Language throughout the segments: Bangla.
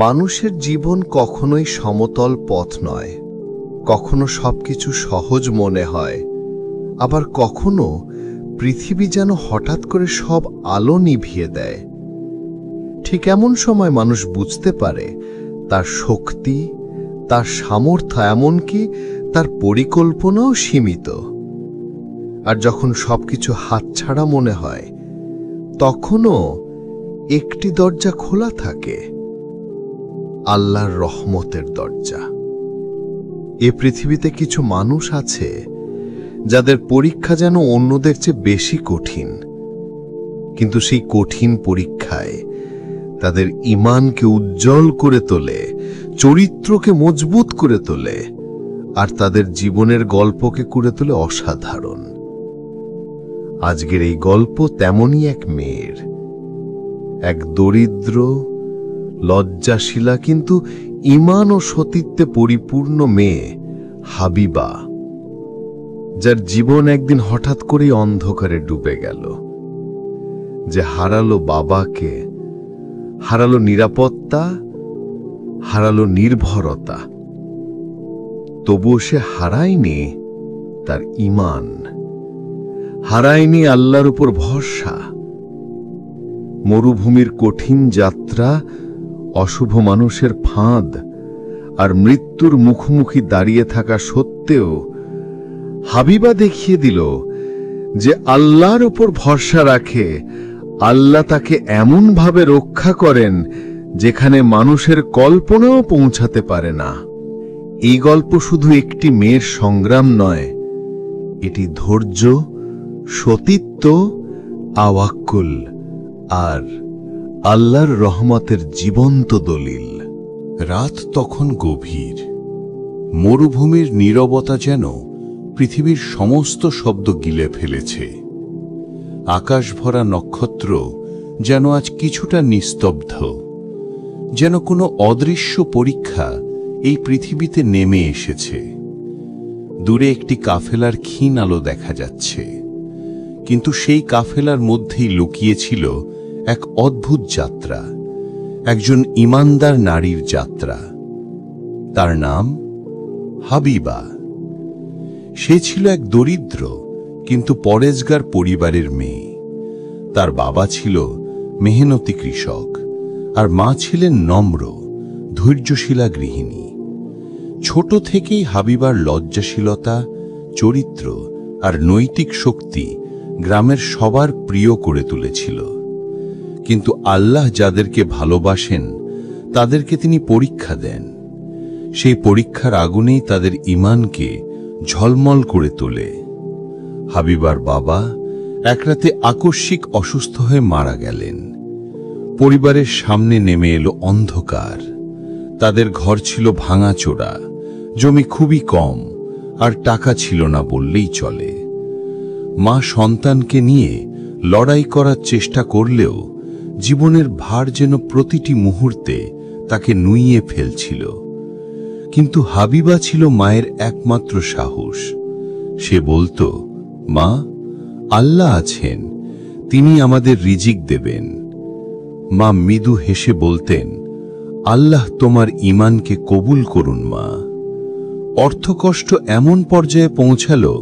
মানুষের জীবন কখনোই সমতল পথ নয়। কখনো সবকিছু সহজ মনে হয়, আবার কখনো পৃথিবী যেন হঠাৎ করে সব আলো নিভিয়ে দেয়। ঠিক এমন সময় মানুষ বুঝতে পারে তার শক্তি, তার সামর্থ্য, এমনকি তার পরিকল্পনাও সীমিত। আর যখন সবকিছু হাতছাড়া মনে হয়, তখনও একটি দরজা খোলা থাকে, আল্লাহর রহমতের দরজা। এ পৃথিবীতে কিছু মানুষ আছে যাদের পরীক্ষা যেন অন্যদের চেয়ে বেশি কঠিন, কিন্তু সেই কঠিন পরীক্ষায় তাদের ঈমানকে উজ্জ্বল করে তোলে, চরিত্রকে মজবুত করে তোলে, আর তাদের জীবনের গল্পকে করে তোলে অসাধারণ। আজকের এই গল্প তেমনই এক মেয়ের, এক দরিদ্র, লজ্জাশীলা কিন্তু ঈমান ও সতীত্বে পরিপূর্ণ মেয়ে হাবিবা, যার জীবন একদিন হঠাৎ করেই অন্ধকারে ডুবে গেল। যে হারালো বাবাকে, হারালো নিরাপত্তা, হারালো নির্ভরতা, তবুও সে হারায়নি তার ঈমান, হারায়নি আল্লাহর উপর ভরসা। মরুভূমির কঠিন যাত্রা, অশুভ মানুষের ফাঁদ আর মৃত্যুর মুখোমুখি দাঁড়িয়ে থাকা সত্ত্বেও হাবিবা দেখিয়ে দিল যে আল্লাহর উপর ভরসা রাখে, আল্লাহ তাকে এমনভাবে রক্ষা করেন যেখানে মানুষের কল্পনাও পৌঁছাতে পারে না। এই গল্প শুধু একটি মেয়ের সংগ্রাম নয়, এটি ধৈর্য, সতীত্ব, আওয়াক্কুল আর আল্লাহর রহমতের জীবন্ত দলিল। রাত তখন গভীর। মরুভূমির নীরবতা যেন পৃথিবীর সমস্ত শব্দ গিলে ফেলেছে। আকাশ ভরা নক্ষত্র যেন আজ কিছুটা নিস্তব্ধ, যেন কোনো অদৃশ্য পরীক্ষা এই পৃথিবীতে নেমে এসেছে। দূরে একটি কাফেলার ক্ষীণ আলো দেখা যাচ্ছে, কিন্তু সেই কাফেলার মধ্যেই লুকিয়েছিল এক অদ্ভুত যাত্রা, একজন ঈমানদার নারীর যাত্রা। তার নাম হাবিবা। সে ছিল এক দরিদ্র কিন্তু পরেজগার পরিবারের মেয়ে। তার বাবা ছিল মেহনতি কৃষক, আর মা ছিলেন নম্র, ধৈর্যশীলা গৃহিণী। ছোট থেকেই হাবিবার লজ্জাশীলতা, চরিত্র আর নৈতিক শক্তি গ্রামের সবার প্রিয় করে তুলেছিল। কিন্তু আল্লাহ যাদেরকে ভালোবাসেন তাদেরকে তিনি পরীক্ষা দেন। সেই পরীক্ষার আগুনেই তাদের ঈমানকে ঝলমল করে তোলে। হাবিবার বাবা এক রাতে আকস্মিক অসুস্থ হয়ে মারা গেলেন। পরিবারের সামনে নেমে এলো অন্ধকার। তাদের ঘর ছিল ভাঙাচোরা, জমি খুবই কম, আর টাকা ছিল না বললেই চলে। মা সন্তানকে নিয়ে লড়াই করার চেষ্টা করলেও জীবনের ভার যেন প্রতিটি মুহূর্তে তাকে নুইয়ে ফেলছিল। কিন্তু হাবিবা ছিল মায়ের একমাত্র সাহস। সে বলতো, মা, আল্লাহ আছেন, তিনি আমাদের রিজিক দেবেন। মা মৃদু হেসে বলতেন, আল্লাহ তোমার ঈমানকে কবুল করুন মা। অর্থকষ্ট এমন পর্যায়ে পৌঁছালো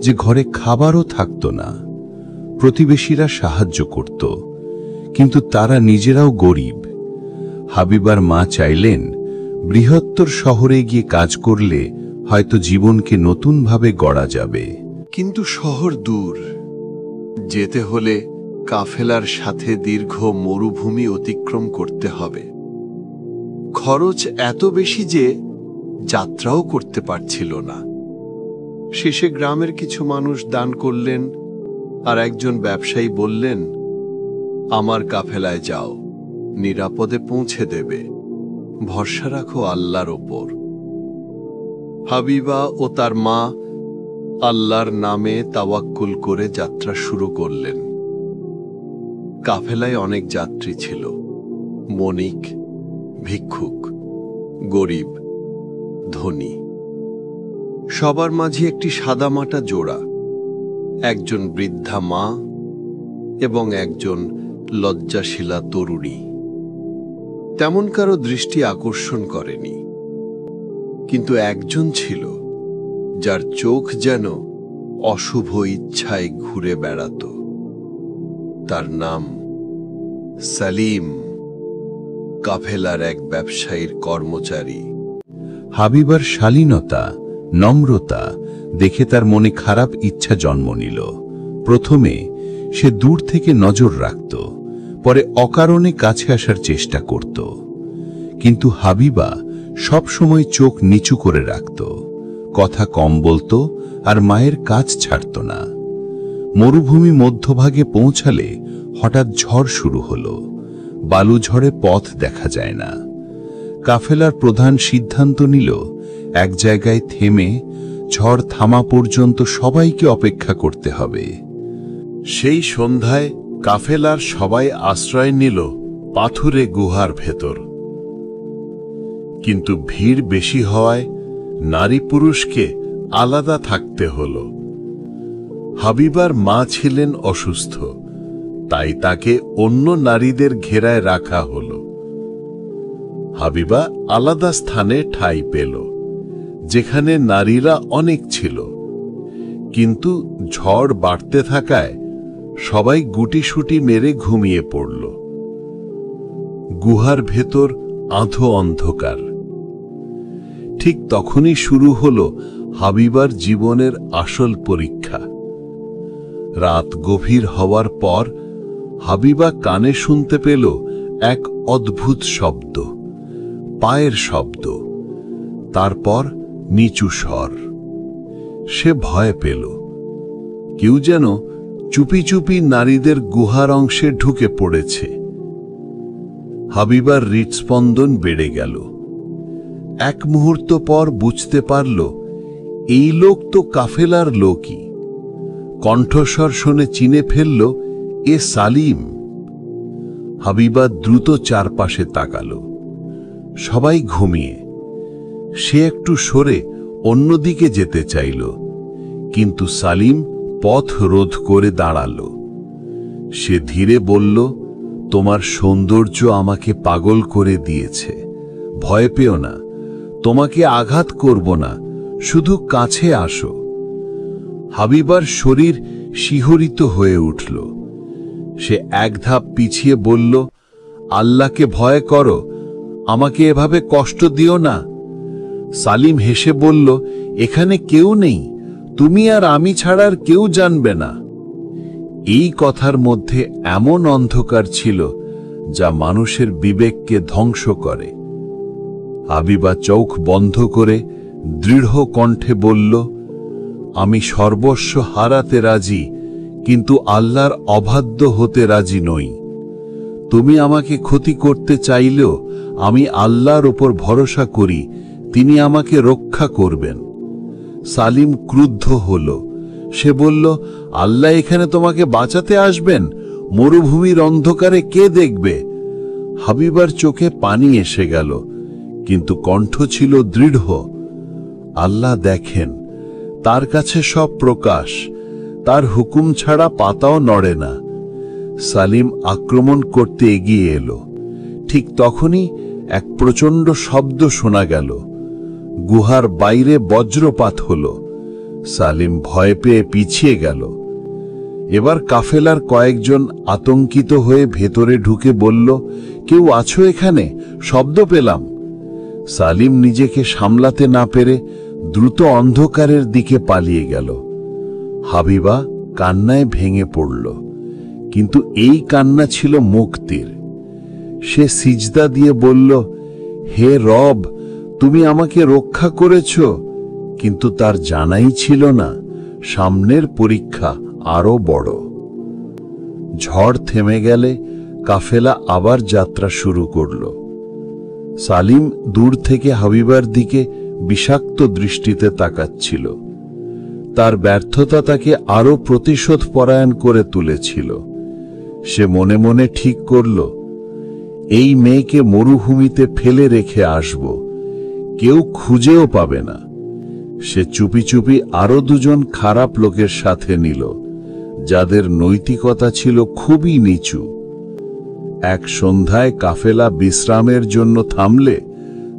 যে ঘরে খাবারও থাকত না। প্রতিবেশীরা সাহায্য করত, কিন্তু তারা নিজেরাও গরিব। হাবিবার মা চাইলেন বৃহত্তর শহরে গিয়ে কাজ করলে হয়তো জীবনকে নতুনভাবে গড়া যাবে। কিন্তু শহর দূর, যেতে হলে কাফেলার সাথে দীর্ঘ মরুভূমি অতিক্রম করতে হবে। খরচ এত বেশি যে যাত্রাও করতে পারছিল না। শেষে গ্রামের কিছু মানুষ দান করলেন, আর একজন ব্যবসায়ী বললেন, আমার কাফেলায় যাও, নিরাপদে পৌঁছে দেবে, ভরসা রাখো আল্লাহর ওপর। হাবিবা ও তার মা আল্লাহর নামে তাওয়াক্কুল করে যাত্রা শুরু করলেন। কাফেলায় অনেক যাত্রী ছিল, বণিক, ভিক্ষুক, গরিব, ধনী। সবার মাঝে একটি সাদামাটা জোড়া, একজন বৃদ্ধা মা এবং একজন লজ্জাশীলা তরুণী। তেমন কারো দৃষ্টি আকর্ষণ করেনি, কিন্তু একজন ছিল যার চোখ যেন অশুভ ইচ্ছায় ঘুরে বেড়াত। তার নাম সালিম, কাফেলার এক ব্যবসায়ীর কর্মচারী। হাবিবার শালীনতা, নম্রতা দেখে তার মনে খারাপ ইচ্ছা জন্ম নিল। প্রথমে সে দূর থেকে নজর রাখত, পরে অকারণে কাছে আসার চেষ্টা করত। কিন্তু হাবিবা সব সময় চোখ নিচু করে রাখত, কথা কম বলতো আর মায়ের কাজ ছাড়ত না। মরুভূমি মধ্যভাগে পৌঁছালে হঠাৎ ঝড় শুরু হলো। বালু ঝড়ে পথ দেখা যায় না। কাফেলার প্রধান সিদ্ধান্ত নিল এক জায়গায় থেমে ঝড় থামা পর্যন্ত সবাইকে অপেক্ষা করতে হবে। সেই সন্ধ্যায় কাফেলার সবাই আশ্রয় নিল পাথুরে গুহার ভেতর। কিন্তু ভিড় বেশি হওয়ায় নারী পুরুষকে আলাদা থাকতে হল। হাবিবার মা ছিলেন অসুস্থ, তাই তাকে অন্য নারীদের ঘেরায় রাখা হল। হাবিবা আলাদা স্থানে ঠাঁই পেল, যেখানে নারীরা অনেক ছিল। কিন্তু ঝড় বাড়তে থাকায় সবাই গুটিসুটি মেরে ঘুমিয়ে পড়ল। গুহার ভেতর আধো অন্ধকার। ঠিক তখনই শুরু হল হাবিবার জীবনের আসল পরীক্ষা। রাত গভীর হওয়ার পর হাবিবা কানে শুনতে পেল এক অদ্ভুত শব্দ, পায়ের শব্দ, তারপর নিচু স্বর। সে ভয় পেল। কেউ যেন চুপি চুপি নারীদের গুহার অংশে ঢুকে পড়েছে। হাবিবার হৃৎস্পন্দন বেড়ে গেল। এক মুহূর্ত পর বুঝতে পারল এই লোক তো কাফেলার লোকই। কণ্ঠস্বর শুনে চিনে ফেলল এ সালিম। হাবিবা দ্রুত চারপাশে তাকাল। সবাই ঘুমিয়ে। সে একটু সরে অন্যদিকে যেতে চাইল, কিন্তু সালিম পথ রোধ করে দাঁড়াল। সে ধীরে বলল, তোমার সৌন্দর্য আমাকে পাগল করে দিয়েছে। ভয় পেও না, তোমাকে আঘাত করব না, শুধু কাছে আসো। হাবিবার শরীর শিহরিত হয়ে উঠল। সে এক ধাপ পিছিয়ে বলল, আল্লাহকে ভয় করো, আমাকে এভাবে কষ্ট দিও না। সালিম হেসে বলল, এখানে কেউ নেই, তুমি আর আমি ছাড়া আর কেউ জানবে না। এই কথার মধ্যে এমন অন্ধকার ছিল যা মানুষের বিবেককে ধ্বংস করে। হাবিবা চোখ বন্ধ করে দৃঢ় কণ্ঠে বলল, আমি সর্বস্ব হারাতে রাজি, কিন্তু আল্লাহর অবাধ্য হতে রাজি নই। তুমি আমাকে ক্ষতি করতে চাইলেও আমি আল্লাহর ওপর ভরসা করি, তিনি আমাকে রক্ষা করবেন। সালিম ক্রুদ্ধ হল। সে বলল, আল্লাহ এখানে তোমাকে বাঁচাতে আসবেন? মরুভূমির অন্ধকারে কে দেখবে? হাবিবার চোখে পানি এসে গেল, কিন্তু কণ্ঠ ছিল দৃঢ়। আল্লাহ দেখেন, তার কাছে সব প্রকাশ, তার হুকুম ছাড়া পাতাও নড়ে না। সালিম আক্রমণ করতে এগিয়ে এলো। ঠিক তখনই এক প্রচণ্ড শব্দ শোনা গেল। গুহার বাইরে বজ্রপাত হল। সালিম ভয় পেয়ে পিছিয়ে গেল। এবার কাফেলার কয়েকজন আতঙ্কিত হয়ে ভেতরে ঢুকে বলল, কেউ আছো এখানে? শব্দ পেলাম। সালিম নিজেকে সামলাতে না পেরে দ্রুত অন্ধকারের দিকে পালিয়ে গেল। হাবিবা কান্নায় ভেঙে পড়ল, কিন্তু এই কান্না ছিল মুক্তির। সে সিজদা দিয়ে বলল, হে রব, তুমি আমাকে রক্ষা করেছ। কিন্তু তার জানাই ছিল না সামনের পরীক্ষা আরো বড়। ঝড় থেমে গেলে কাফেলা আবার যাত্রা শুরু করল। সালিম দূর থেকে হাবিবার দিকে বিষাক্ত দৃষ্টিতে তাকাচ্ছিল। তার ব্যর্থতা তাকে আরো প্রতিশোধ পরায়ণ করে তুলেছিল। সে মনে মনে ঠিক করল, এই মেয়েকে মরুভূমিতে ফেলে রেখে আসব, কেউ খুঁজেও পাবে না। সে চুপি চুপি আরো দুজন খারাপ লোকের সাথে নিল, যাদের নৈতিকতা ছিল খুবই নিচু। এক সন্ধ্যায় কাফেলা বিশ্রামের জন্য থামলে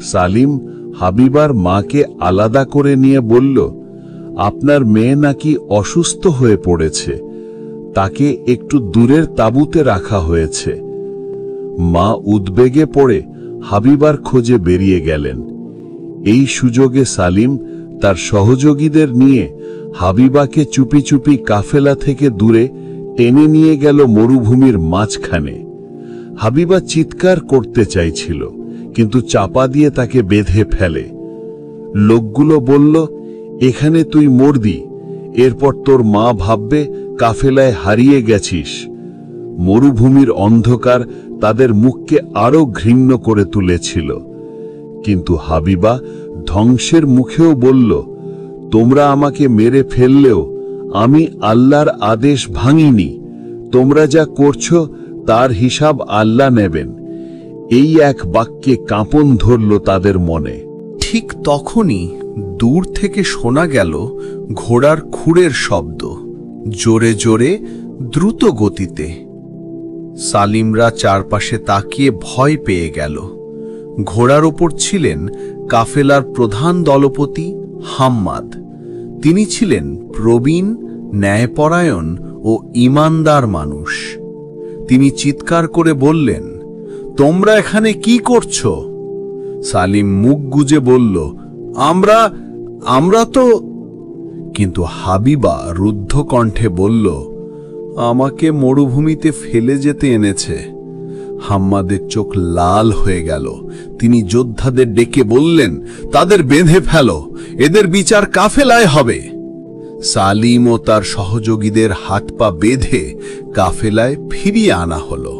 সালিম হাবিবার মাকে আলাদা করে নিয়ে বলল, আপনার মেয়ে নাকি অসুস্থ হয়ে পড়েছে, তাকে একটু দূরের তাঁবুতে রাখা হয়েছে। মা উদ্বেগে পড়ে হাবিবার খোঁজে বেরিয়ে গেলেন। এই সুযোগে সালিম তার সহযোগীদের নিয়ে হাবিবাকে চুপি চুপি কাফেলা থেকে দূরে টেনে নিয়ে গেল মরুভূমির মাঝখানে। হাবিবা চিৎকার করতে চাইছিল, কিন্তু চাপা দিয়ে তাকে বেঁধে ফেলে। লোকগুলো বলল, এখানে তুই মরবি, এরপর তোর মা ভাববে কাফেলায় হারিয়ে গেছিস। মরুভূমির অন্ধকার তাদের মুখকে আরো ঘৃণ্য করে তুলেছিল। কিন্তু হাবিবা ধ্বংসের মুখেও বলল, তোমরা আমাকে মেরে ফেললেও আমি আল্লাহর আদেশ ভাঙিনি। তোমরা যা করছো তার হিসাব আল্লাহ নেবেন। এই এক বাক্যে কাঁপন ধরল তাদের মনে। ঠিক তখনই দূর থেকে শোনা গেল ঘোড়ার খুরের শব্দ, জোরে জোরে দ্রুত গতিতে। সালিমরা চারপাশে তাকিয়ে ভয় পেয়ে গেল। ঘোড়ার ওপর ছিলেন কাফেলার প্রধান দলপতি হাম্মাদ। তিনি ছিলেন প্রবীণ, ন্যায়পরায়ণ ও ঈমানদার মানুষ। তিনি চিৎকার করে বললেন, তোমরা এখানে কি করছো? সালিম মুখ গুজে বলল, আমরা তো। কিন্তু হাবিবা রুদ্ধ কণ্ঠে বলল, আমাকে মরুভূমিতে ফেলে যেতে এনেছে। হাম্মাদের চোখ লাল হয়ে গেল। তিনি যোদ্ধাদের ডেকে বললেন, তাদের বেঁধে ফেলো, এদের বিচার কাফেলায় হবে। সালিম ও তার সহযোগীদের হাত পা বেঁধে কাফেলায় ফিরিয়ে আনা হলো।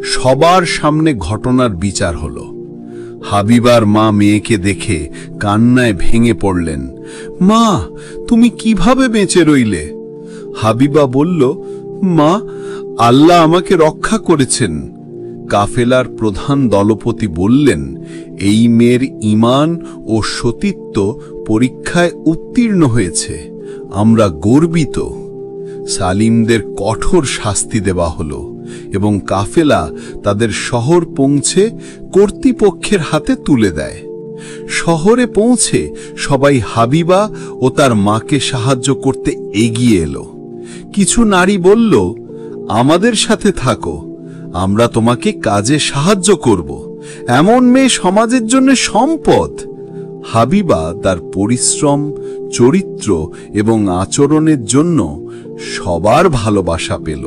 সবার সামনে ঘটনার বিচার হলো। হাবিবার মা মেয়েকে দেখে কান্নায় ভেঙে পড়লেন। মা, তুমি কিভাবে বেঁচে রইলে? হাবিবা বলল, মা, আল্লাহ আমাকে রক্ষা করেছেন। কাফেলার প্রধান দলপতি বললেন, এই মেয়ের ঈমান ও সতীত্ব পরীক্ষায় উত্তীর্ণ হয়েছে, আমরা গর্বিত। সালিমদের কঠোর শাস্তি দেওয়া হলো এবং কাফেলা তাদের শহর পৌঁছে কর্তৃপক্ষের হাতে তুলে দেয়। শহরে পৌঁছে সবাই হাবিবা ও তার মাকে সাহায্য করতে এগিয়ে এলো। কিছু নারী বলল, আমাদের সাথে থাকো, আমরা তোমাকে কাজে সাহায্য করব। এমন মেয়ে সমাজের জন্য সম্পদ। হাবিবা তার পরিশ্রম, চরিত্র এবং আচরণের জন্য সবার ভালোবাসা পেল।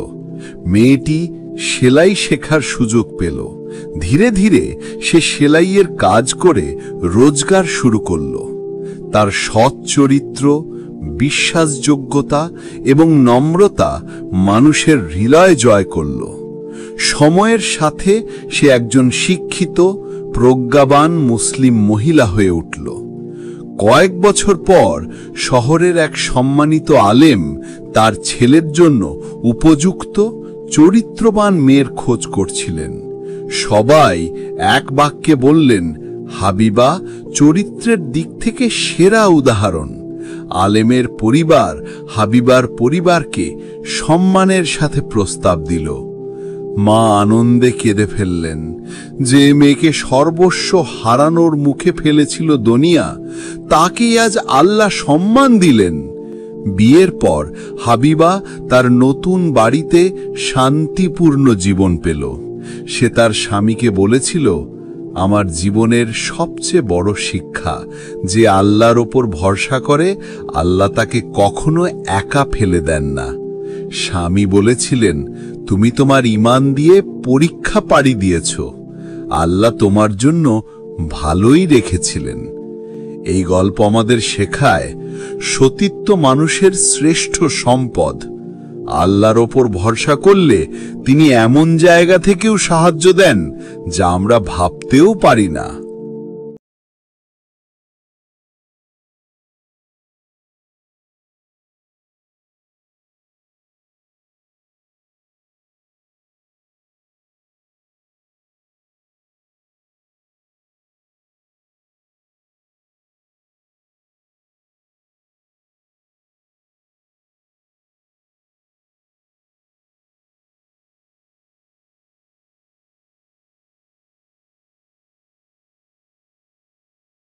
মেয়েটি সেলাই শেখার সুযোগ পেল। ধীরে ধীরে সে সেলাইয়ের কাজ করে রোজগার শুরু করল। তার সৎ চরিত্র, বিশ্বাসযোগ্যতা এবং নম্রতা মানুষের হৃদয় জয় করল। সময়ের সাথে সে একজন শিক্ষিত, প্রজ্ঞাবান মুসলিম মহিলা হয়ে উঠল। কয়েক বছর পর শহরের এক সম্মানিত আলেম তার ছেলের জন্য উপযুক্ত, চরিত্রবান মেয়ের খোঁজ করছিলেন। সবাই এক বাক্যে বললেন, হাবিবা চরিত্রের দিক থেকে সেরা উদাহরণ। আলেমের পরিবার হাবিবার পরিবারকে সম্মানের সাথে প্রস্তাব দিল। মা আনন্দে কেঁদে ফেললেন। যে মেয়েকে সর্বস্ব হারানোর মুখে ফেলেছিল দুনিয়া, তাকেই আজ আল্লাহ সম্মান দিলেন। বিয়ের পর হাবিবা তার নতুন বাড়িতে শান্তিপূর্ণ জীবন পেল। সে তার স্বামীকে বলেছিল, আমার জীবনের সবচেয়ে বড় শিক্ষা, যে আল্লাহর ওপর ভরসা করে আল্লাহ তাকে কখনো একা ফেলে দেন না। স্বামী বলেছিলেন, তুমি তোমার ঈমান দিয়ে পরীক্ষা পাড়ি দিয়েছ, আল্লাহ তোমার জন্য ভালোই রেখেছিলেন। এই গল্প আমাদের শেখায়, সতীত্ব মানুষের শ্রেষ্ঠ সম্পদ। আল্লাহর ওপর ভরসা করলে তিনি এমন জায়গা থেকেও সাহায্য দেন যা আমরা ভাবতেও পারি না।